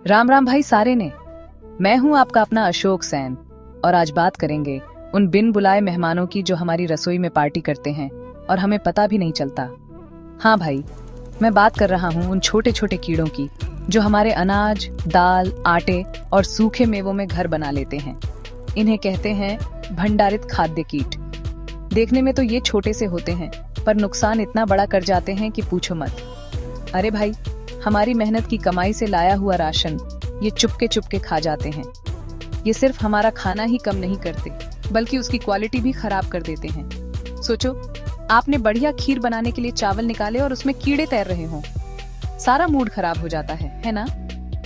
राम राम भाई सारे ने। मैं हूं आपका अपना अशोक सैन और आज बात करेंगे उन बिन बुलाए मेहमानों की जो हमारी रसोई में पार्टी करते हैं और हमें पता भी नहीं चलता। हाँ भाई, मैं बात कर रहा हूं उन छोटे छोटे कीड़ों की जो हमारे अनाज, दाल, आटे और सूखे मेवों में घर बना लेते हैं। इन्हें कहते हैं भंडारित खाद्य कीट। देखने में तो ये छोटे से होते हैं पर नुकसान इतना बड़ा कर जाते हैं कि पूछो मत। अरे भाई, हमारी मेहनत की कमाई से लाया हुआ राशन ये चुपके चुपके खा जाते हैं। ये सिर्फ हमारा खाना ही कम नहीं करते बल्कि उसकी क्वालिटी भी खराब कर देते हैं। सोचो, आपने बढ़िया खीर बनाने के लिए चावल निकाले और उसमें कीड़े तैर रहे हों, सारा मूड खराब हो जाता है ना?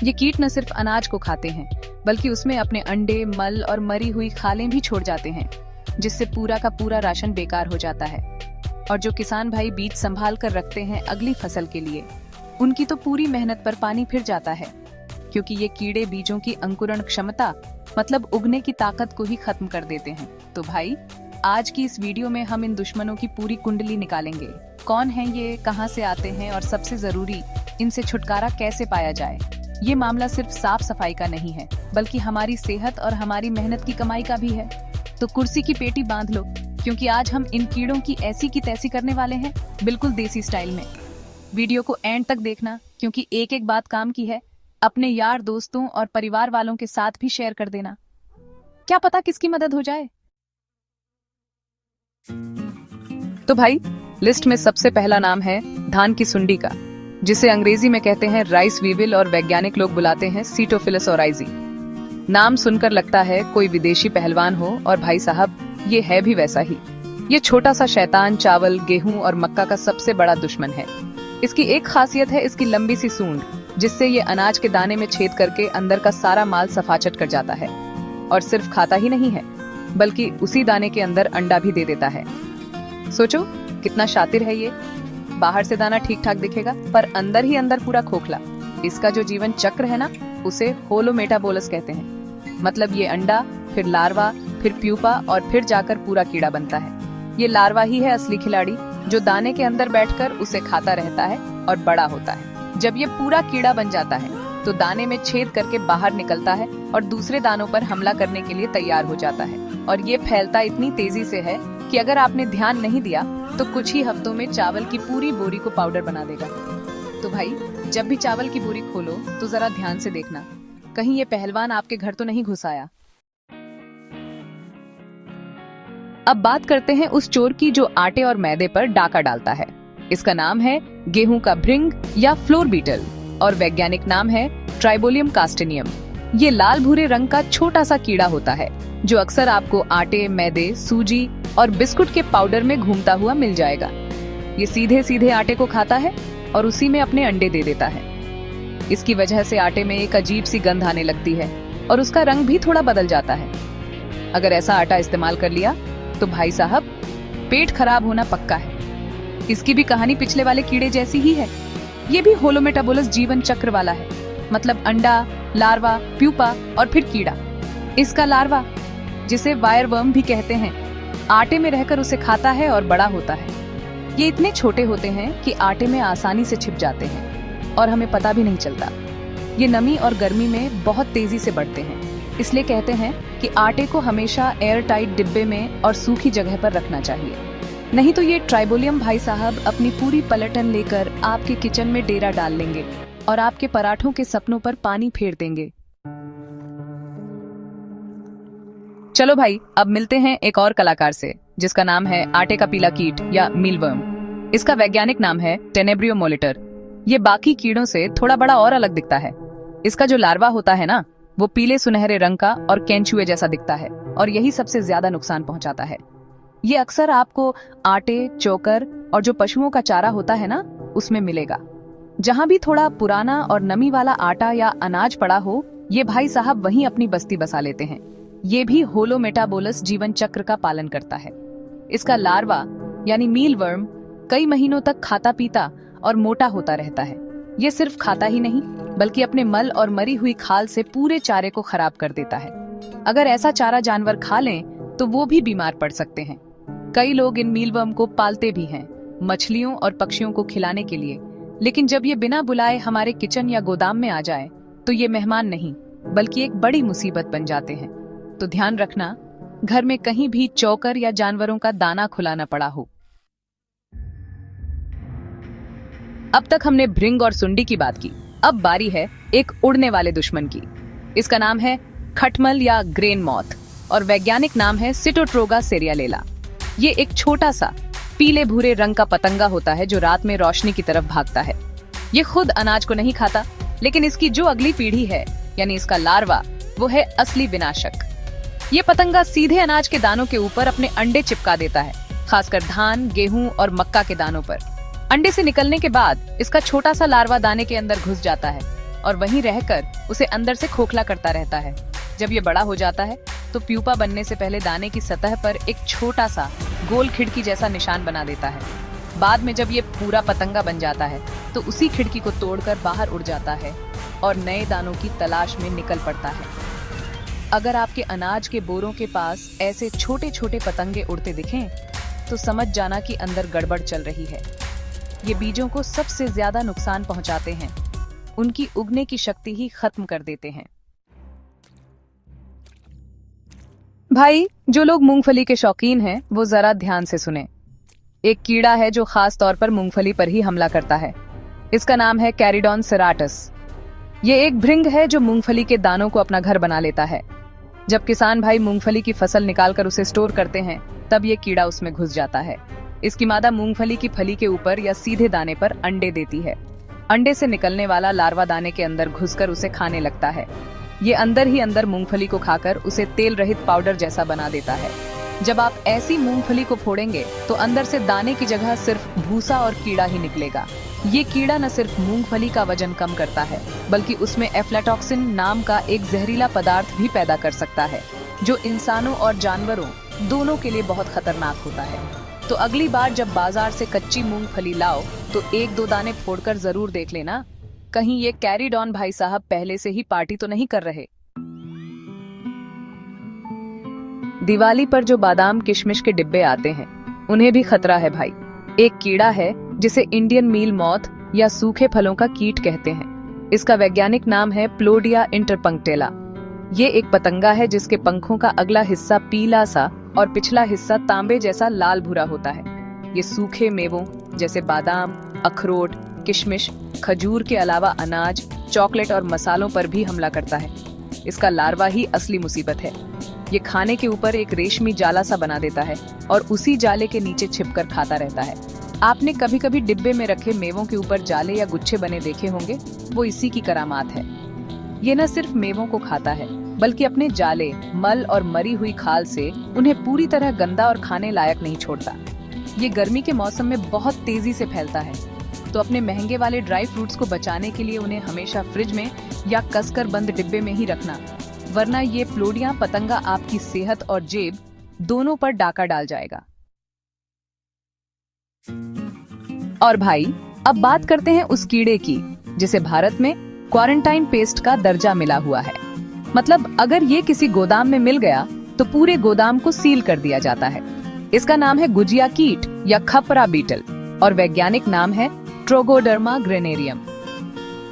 ये कीट न सिर्फ अनाज को खाते हैं बल्कि उसमें अपने अंडे, मल और मरी हुई खालें भी छोड़ जाते हैं, जिससे पूरा का पूरा राशन बेकार हो जाता है। और जो किसान भाई बीज संभाल कर रखते हैं अगली फसल के लिए, उनकी तो पूरी मेहनत पर पानी फिर जाता है, क्योंकि ये कीड़े बीजों की अंकुरण क्षमता मतलब उगने की ताकत को ही खत्म कर देते हैं। तो भाई, आज की इस वीडियो में हम इन दुश्मनों की पूरी कुंडली निकालेंगे। कौन है ये, कहां से आते हैं और सबसे जरूरी, इनसे छुटकारा कैसे पाया जाए। ये मामला सिर्फ साफ सफाई का नहीं है बल्कि हमारी सेहत और हमारी मेहनत की कमाई का भी है। तो कुर्सी की पेटी बांध लो, क्योंकि आज हम इन कीड़ों की ऐसी की तैसी करने वाले हैं, बिल्कुल देसी स्टाइल में। वीडियो को एंड तक देखना, क्योंकि एक एक बात काम की है। अपने यार, दोस्तों और परिवार वालों के साथ भी शेयर कर देना, क्या पता किसकी मदद हो जाए। तो भाई, लिस्ट में सबसे पहला नाम है धान की सुंडी का, जिसे अंग्रेजी में कहते हैं राइस वीविल और वैज्ञानिक लोग बुलाते हैं सीटोफिलस ओराइजी। नाम सुनकर लगता है कोई विदेशी पहलवान हो, और भाई साहब ये है भी वैसा ही। ये छोटा सा शैतान चावल, गेहूं और मक्का का सबसे बड़ा दुश्मन है। इसकी एक खासियत है इसकी लंबी सी सूंड, जिससे ये अनाज के दाने में छेद करके अंदर का सारा माल सफाचट कर जाता है। और सिर्फ खाता ही नहीं है बल्कि उसी दाने के अंदर अंडा भी दे देता है। सोचो कितना शातिर है ये। बाहर से दाना ठीक ठाक दिखेगा पर अंदर ही अंदर पूरा खोखला। इसका जो जीवन चक्र है ना, उसे होलोमेटाबोलस कहते हैं। मतलब ये अंडा, फिर लार्वा, फिर प्यूपा और फिर जाकर पूरा कीड़ा बनता है। ये लार्वा ही है असली खिलाड़ी, जो दाने के अंदर बैठकर उसे खाता रहता है और बड़ा होता है। जब ये पूरा कीड़ा बन जाता है तो दाने में छेद करके बाहर निकलता है और दूसरे दानों पर हमला करने के लिए तैयार हो जाता है। और ये फैलता इतनी तेजी से है कि अगर आपने ध्यान नहीं दिया तो कुछ ही हफ्तों में चावल की पूरी बोरी को पाउडर बना देगा। तो भाई, जब भी चावल की बोरी खोलो तो जरा ध्यान से देखना, कहीं ये पहलवान आपके घर तो नहीं घुस आया। अब बात करते हैं उस चोर की जो आटे और मैदे पर डाका डालता है। इसका नाम है गेहूं का भृंग या फ्लोर बीटल और वैज्ञानिक नाम है ट्राइबोलियम कास्टेनियम। ये लाल भूरे रंग का छोटा सा कीड़ा होता है जो अक्सर आपको आटे, मैदे, सूजी और बिस्कुट के पाउडर में घूमता हुआ मिल जाएगा। ये सीधे सीधे आटे को खाता है और उसी में अपने अंडे दे देता है। इसकी वजह से आटे में एक अजीब सी गंध आने लगती है और उसका रंग भी थोड़ा बदल जाता है। अगर ऐसा आटा इस्तेमाल कर लिया तो भाई साहब, पेट खराब होना पक्का है। इसकी भी कहानी पिछले वाले कीड़े जैसी ही है। ये भी होलोमेटाबोलस जीवन चक्र वाला है, मतलब अंडा, लार्वा, प्यूपा और फिर कीड़ा। इसका लार्वा, जिसे वायरवर्म भी कहते हैं, आटे में रहकर उसे खाता है और बड़ा होता है। ये इतने छोटे होते हैं कि आटे में आसानी से छिप जाते हैं और हमें पता भी नहीं चलता। ये नमी और गर्मी में बहुत तेजी से बढ़ते हैं, इसलिए कहते हैं कि आटे को हमेशा एयर टाइट डिब्बे में और सूखी जगह पर रखना चाहिए, नहीं तो ये ट्राइबोलियम भाई साहब अपनी पूरी पलटन लेकर आपके किचन में डेरा डाल लेंगे और आपके पराठों के सपनों पर पानी फेर देंगे। चलो भाई, अब मिलते हैं एक और कलाकार से, जिसका नाम है आटे का पीला कीट या मीलवर्म। इसका वैज्ञानिक नाम है टेनेब्रियो मोलिटर। ये बाकी कीड़ों से थोड़ा बड़ा और अलग दिखता है। इसका जो लार्वा होता है ना, वो पीले सुनहरे रंग का और केंचुए जैसा दिखता है और यही सबसे ज्यादा नुकसान पहुंचाता है। ये अक्सर आपको आटे, चोकर और जो पशुओं का चारा होता है ना, उसमें मिलेगा। जहां भी थोड़ा पुराना और नमी वाला आटा या अनाज पड़ा हो, ये भाई साहब वहीं अपनी बस्ती बसा लेते हैं। ये भी होलोमेटाबोलस जीवन चक्र का पालन करता है। इसका लार्वा यानी मीलवर्म कई महीनों तक खाता पीता और मोटा होता रहता है। ये सिर्फ खाता ही नहीं बल्कि अपने मल और मरी हुई खाल से पूरे चारे को खराब कर देता है। अगर ऐसा चारा जानवर खा लें तो वो भी बीमार पड़ सकते हैं। कई लोग इन मीलवर्म को पालते भी हैं, मछलियों और पक्षियों को खिलाने के लिए, लेकिन जब ये बिना बुलाए हमारे किचन या गोदाम में आ जाए तो ये मेहमान नहीं बल्कि एक बड़ी मुसीबत बन जाते हैं। तो ध्यान रखना, घर में कहीं भी चौकर या जानवरों का दाना खुला न पड़ा हो। अब तक हमने भृंग और सुंडी की बात की, अब बारी है एक उड़ने वाले दुश्मन की। इसका नाम है खटमल या ग्रेन मॉथ और वैज्ञानिक नाम है सिटोट्रोगा सेरियालेला। ये एक छोटा सा पीले भूरे रंग का पतंगा होता है जो रात में रोशनी की तरफ भागता है। ये खुद अनाज को नहीं खाता, लेकिन इसकी जो अगली पीढ़ी है यानी इसका लार्वा, वो है असली विनाशक। ये पतंगा सीधे अनाज के दानों के ऊपर अपने अंडे चिपका देता है, खासकर धान, गेहूं और मक्का के दानों पर। अंडे से निकलने के बाद इसका छोटा सा लार्वा दाने के अंदर घुस जाता है और वहीं रहकर उसे अंदर से खोखला करता रहता है। जब ये बड़ा हो जाता है तो प्यूपा बनने से पहले दाने की सतह पर एक छोटा सा गोल खिड़की जैसा निशान बना देता है। बाद में जब ये पूरा पतंगा बन जाता है तो उसी खिड़की को तोड़कर बाहर उड़ जाता है और नए दानों की तलाश में निकल पड़ता है। अगर आपके अनाज के बोरों के पास ऐसे छोटे छोटे पतंगे उड़ते दिखें तो समझ जाना कि अंदर गड़बड़ चल रही है। ये बीजों को सबसे ज्यादा नुकसान पहुंचाते हैं, उनकी उगने की शक्ति ही खत्म कर देते हैं। भाई, जो लोग मूंगफली के शौकीन हैं वो जरा ध्यान से सुने। एक कीड़ा है जो खास तौर पर मूंगफली पर ही हमला करता है। इसका नाम है कैरिडोन सेराटस। ये एक भृंग है जो मूंगफली के दानों को अपना घर बना लेता है। जब किसान भाई मूंगफली की फसल निकालकर उसे स्टोर करते हैं तब ये कीड़ा उसमें घुस जाता है। इसकी मादा मूंगफली की फली के ऊपर या सीधे दाने पर अंडे देती है। अंडे से निकलने वाला लार्वा दाने के अंदर घुसकर उसे खाने लगता है। ये अंदर ही अंदर मूंगफली को खाकर उसे तेल रहित पाउडर जैसा बना देता है। जब आप ऐसी मूंगफली को फोड़ेंगे तो अंदर से दाने की जगह सिर्फ भूसा और कीड़ा ही निकलेगा। ये कीड़ा न सिर्फ मूंगफली का वजन कम करता है बल्कि उसमें एफ्लाटॉक्सिन नाम का एक जहरीला पदार्थ भी पैदा कर सकता है जो इंसानों और जानवरों दोनों के लिए बहुत खतरनाक होता है। तो अगली बार जब बाजार से कच्ची मूंगफली लाओ तो एक दो दाने फोड़कर जरूर देख लेना, कहीं ये कैरिडॉन भाई साहब पहले से ही पार्टी तो नहीं कर रहे। दिवाली पर जो बादाम किशमिश के डिब्बे आते हैं उन्हें भी खतरा है भाई। एक कीड़ा है जिसे इंडियन मील मॉथ या सूखे फलों का कीट कहते हैं। इसका वैज्ञानिक नाम है प्लोडिया इंटरपंक्टेला। ये एक पतंगा है जिसके पंखों का अगला हिस्सा पीला सा और पिछला हिस्सा तांबे जैसा लाल भूरा होता है। ये सूखे मेवों जैसे बादाम, अखरोट, किशमिश, खजूर के अलावा अनाज, चॉकलेट और मसालों पर भी हमला करता है। इसका लार्वा ही असली मुसीबत है। ये खाने के ऊपर एक रेशमी जाला सा बना देता है और उसी जाले के नीचे छिपकर खाता रहता है। आपने कभी कभी डिब्बे में रखे मेवों के ऊपर जाले या गुच्छे बने देखे होंगे, वो इसी की करामात है। ये न सिर्फ मेवों को खाता है बल्कि अपने जाले, मल और मरी हुई खाल से उन्हें पूरी तरह गंदा और खाने लायक नहीं छोड़ता। ये गर्मी के मौसम में बहुत तेजी से फैलता है, तो अपने महंगे वाले ड्राई फ्रूट्स को बचाने के लिए उन्हें हमेशा फ्रिज में या कसकर बंद डिब्बे में ही रखना, वरना ये प्लोडिया पतंगा आपकी सेहत और जेब दोनों पर डाका डाल जाएगा। और भाई, अब बात करते हैं उस कीड़े की जिसे भारत में क्वारंटाइन पेस्ट का दर्जा मिला हुआ है। मतलब अगर ये किसी गोदाम में मिल गया तो पूरे गोदाम को सील कर दिया जाता है। इसका नाम है गुजिया कीट या खपरा बीटल और वैज्ञानिक नाम है ट्रोगोडर्मा ग्रेनेरियम।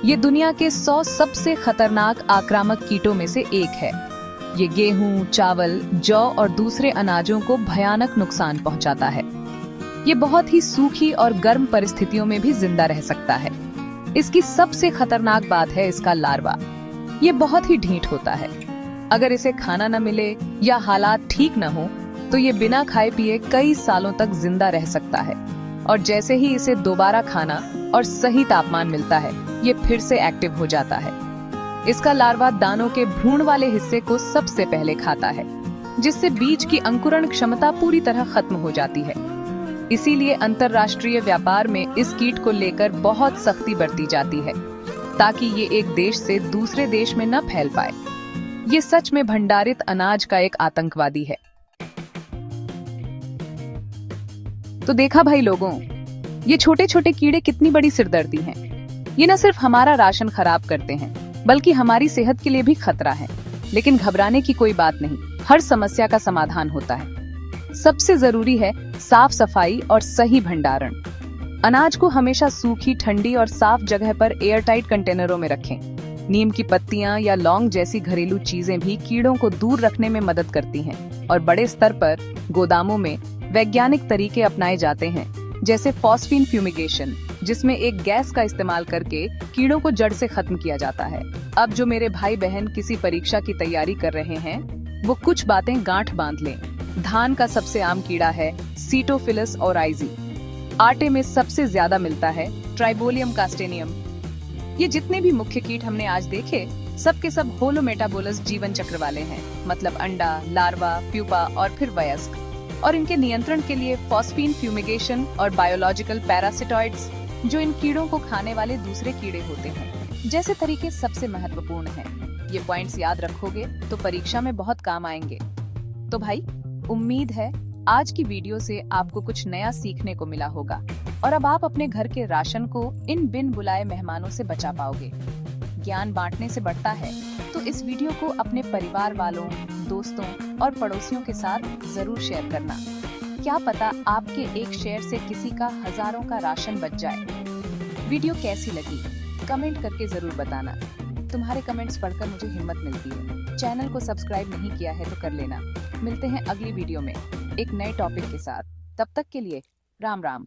ये दुनिया के 100 सबसे खतरनाक आक्रामक कीटों में से एक है। ये गेहूं, चावल, जौ और दूसरे अनाजों को भयानक नुकसान पहुंचाता है। ये बहुत ही सूखी और गर्म परिस्थितियों में भी जिंदा रह सकता है। इसकी सबसे खतरनाक बात है इसका लार्वा। ये बहुत ही ढीठ होता है। अगर इसे खाना न मिले या हालात ठीक न हो तो ये बिना खाए पिए कई सालों तक जिंदा रह सकता है और जैसे ही इसे दोबारा खाना और सही तापमान मिलता है ये फिर से एक्टिव हो जाता है। इसका लार्वा दानों के भ्रूण वाले हिस्से को सबसे पहले खाता है, जिससे बीज की अंकुरण क्षमता पूरी तरह खत्म हो जाती है। इसीलिए अंतर्राष्ट्रीय व्यापार में इस कीट को लेकर बहुत सख्ती बरती जाती है ताकि ये एक देश से दूसरे देश में न फैल पाए। ये सच में भंडारित अनाज का एक आतंकवादी है। तो देखा भाई लोगों, ये छोटे छोटे कीड़े कितनी बड़ी सिरदर्दी हैं। ये न सिर्फ हमारा राशन खराब करते हैं बल्कि हमारी सेहत के लिए भी खतरा है। लेकिन घबराने की कोई बात नहीं, हर समस्या का समाधान होता है। सबसे जरूरी है साफ सफाई और सही भंडारण। अनाज को हमेशा सूखी, ठंडी और साफ जगह पर एयरटाइट कंटेनरों में रखें। नीम की पत्तियां या लौंग जैसी घरेलू चीजें भी कीड़ों को दूर रखने में मदद करती हैं और बड़े स्तर पर गोदामों में वैज्ञानिक तरीके अपनाए जाते हैं, जैसे फॉस्फीन फ्यूमिगेशन, जिसमें एक गैस का इस्तेमाल करके कीड़ों को जड़ से खत्म किया जाता है। अब जो मेरे भाई बहन किसी परीक्षा की तैयारी कर रहे हैं, वो कुछ बातें गांठ बांध लें। धान का सबसे आम कीड़ा है सीटोफिलस औराइजी। आटे में सबसे ज्यादा मिलता है ट्राइबोलियम कास्टेनियम। ये जितने भी मुख्य कीट हमने आज देखे, सब के सब होलोमेटाबोलस जीवन चक्र वाले हैं, मतलब अंडा, लार्वा, प्यूपा और फिर वयस्क। और इनके नियंत्रण के लिए फॉस्फीन फ्यूमिगेशन और बायोलॉजिकल पैरासिटॉइड्स, जो इन कीड़ों को खाने वाले दूसरे कीड़े होते हैं, जैसे तरीके सबसे महत्वपूर्ण हैं। ये पॉइंट्स याद रखोगे तो परीक्षा में बहुत काम आएंगे। तो भाई, उम्मीद है आज की वीडियो से आपको कुछ नया सीखने को मिला होगा और अब आप अपने घर के राशन को इन बिन बुलाए मेहमानों से बचा पाओगे। ज्ञान बांटने से बढ़ता है, तो इस वीडियो को अपने परिवार वालों, दोस्तों और पड़ोसियों के साथ जरूर शेयर करना। क्या पता आपके एक शेयर से किसी का हजारों का राशन बच जाए। वीडियो कैसी लगी कमेंट करके जरूर बताना। तुम्हारे कमेंट्स पढ़कर मुझे हिम्मत मिलती है। चैनल को सब्सक्राइब नहीं किया है तो कर लेना। मिलते हैं अगली वीडियो में एक नए टॉपिक के साथ। तब तक के लिए राम राम।